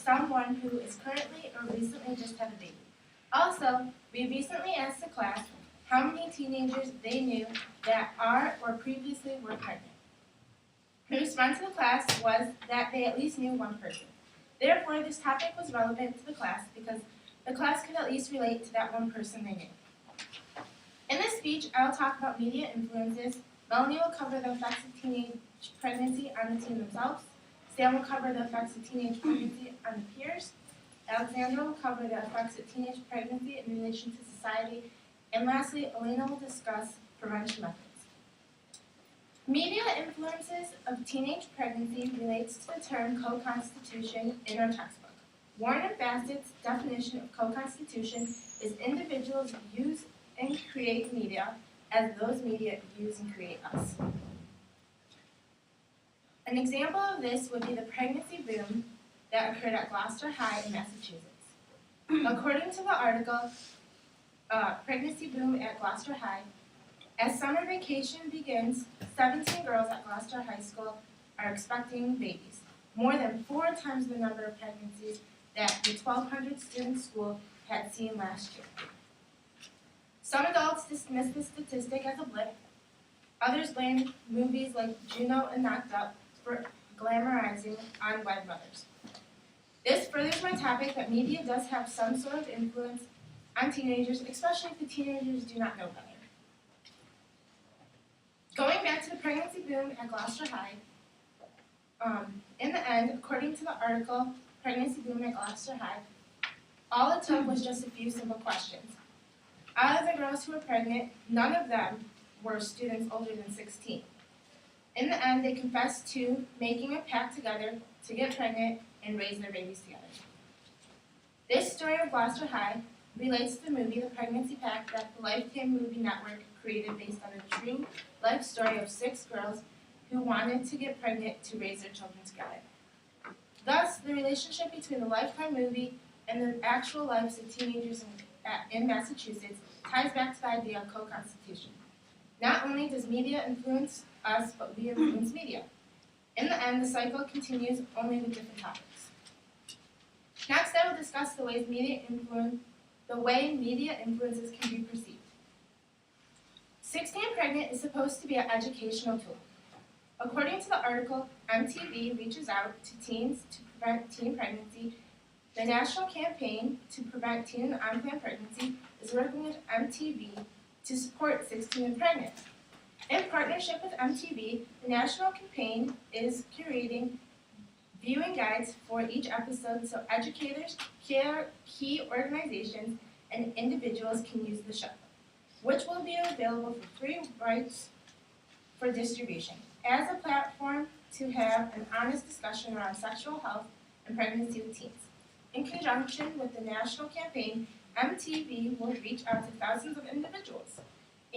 someone who is currently or recently just had a baby. Also, we recently asked the class how many teenagers they knew that are or previously were pregnant. The response to the class was that they at least knew one person. Therefore, this topic was relevant to the class because the class could at least relate to that one person they knew. In this speech, I will talk about media influences. Melanie will cover the effects of teenage pregnancy on the teen themselves. Sam will cover the effects of teenage pregnancy on the peers. Alexandra will cover the effects of teenage pregnancy in relation to society. And lastly, Elena will discuss prevention methods. Media influences of teenage pregnancy relates to the term co-constitution in our textbook. Warren and Bassett's definition of co-constitution is individuals use and create media as those media use and create us. An example of this would be the pregnancy boom that occurred at Gloucester High in Massachusetts. According to the article, Pregnancy Boom at Gloucester High, as summer vacation begins, 17 girls at Gloucester High School are expecting babies, more than 4 times the number of pregnancies that the 1,200 student school had seen last year. Some adults dismiss the statistic as a blip. Others blame movies like Juno and Knocked Up for glamorizing unwed mothers. This furthers my topic that media does have some sort of influence on teenagers, especially if the teenagers do not know better. Going back to the pregnancy boom at Gloucester High, in the end, according to the article, Pregnancy Boom at Gloucester High, all it took was just a few simple questions. Out of the girls who were pregnant, none of them were students older than 16. In the end, they confessed to making a pact together to get pregnant and raise their babies together. This story of Gloucester High relates to the movie The Pregnancy Pact that the Lifetime Movie Network created based on a true life story of 6 girls who wanted to get pregnant to raise their children together. Thus, the relationship between the Lifetime movie and the actual lives of teenagers in Massachusetts ties back to the idea of co-constitution. Not only does media influence us, but we influence media. In the end, the cycle continues, only with different topics. Next, I will discuss the way media influences can be perceived. 16 Pregnant is supposed to be an educational tool. According to the article, MTV reaches out to teens to prevent teen pregnancy. The National Campaign to Prevent Teen and Unplanned Pregnancy is working with MTV to support 16 and Pregnant. In partnership with MTV, the National Campaign is curating viewing guides for each episode so educators, key organizations, and individuals can use the show, which will be available for free rights for distribution, as a platform to have an honest discussion around sexual health and pregnancy with teens. In conjunction with the national campaign, MTV will reach out to thousands of individuals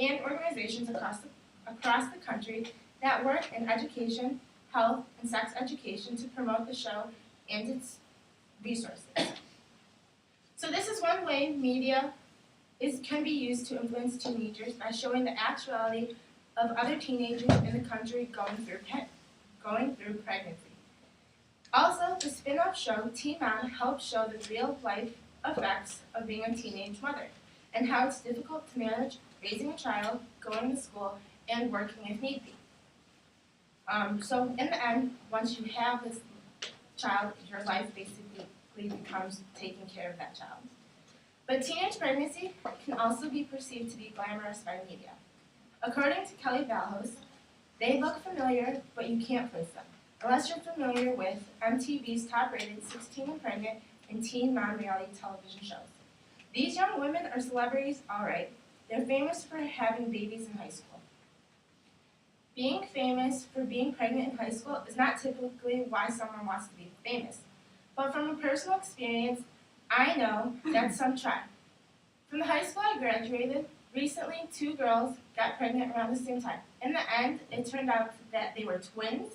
and organizations across the country that work in education, health, and sex education to promote the show and its resources. So this is one way media can be used to influence teenagers by showing the actuality of other teenagers in the country going through pregnancy. Also, the spin-off show Teen Mom helps show the real-life effects of being a teenage mother and how it's difficult to manage raising a child, going to school, and working if need be. So in the end, once you have this child, your life basically becomes taking care of that child. But teenage pregnancy can also be perceived to be glamorous by media. According to Kelly Valhos, they look familiar, but you can't place them, unless you're familiar with MTV's top-rated 16 and Pregnant and teen mom reality television shows. These young women are celebrities, all right. They're famous for having babies in high school. Being famous for being pregnant in high school is not typically why someone wants to be famous. But from a personal experience, I know that some try. From the high school I graduated, recently 2 girls got pregnant around the same time. In the end, it turned out that they were twins,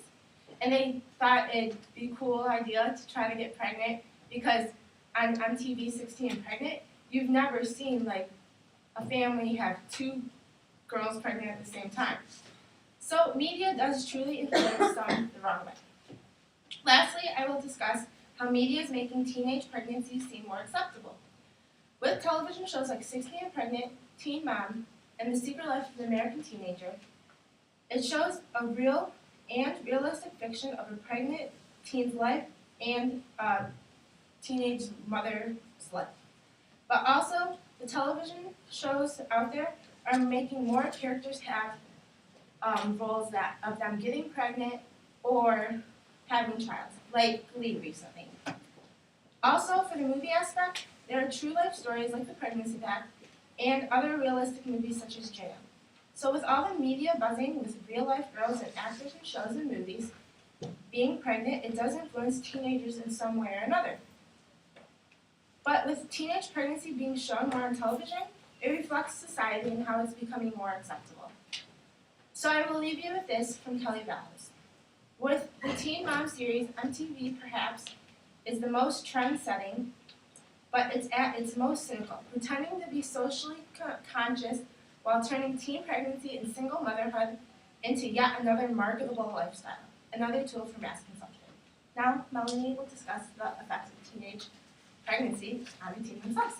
and they thought it'd be a cool idea to try to get pregnant because on MTV 16 and Pregnant, you've never seen like a family have 2 girls pregnant at the same time. So media does truly influence some the wrong way. Lastly, I will discuss how media is making teenage pregnancies seem more acceptable. With television shows like 16 and Pregnant, Teen Mom, and The Secret Life of the American Teenager, it shows a real and realistic fiction of a pregnant teen's life and a teenage mother's life. But also, the television shows out there are making more characters have roles of them getting pregnant or having child, like Glee recently. Also, for the movie aspect, there are true life stories like The Pregnancy Pact and other realistic movies such as Jam. So with all the media buzzing with real life girls and actors in shows and movies being pregnant, it does influence teenagers in some way or another. But with teenage pregnancy being shown more on television, it reflects society and how it's becoming more acceptable. So I will leave you with this from Kelly Vallis. With the Teen Mom series, MTV perhaps is the most trend-setting, but it's at its most cynical, pretending to be socially conscious while turning teen pregnancy and single motherhood into yet another marketable lifestyle, another tool for mass consumption. Now, Melanie will discuss the effects of teenage pregnancy on the teen themselves.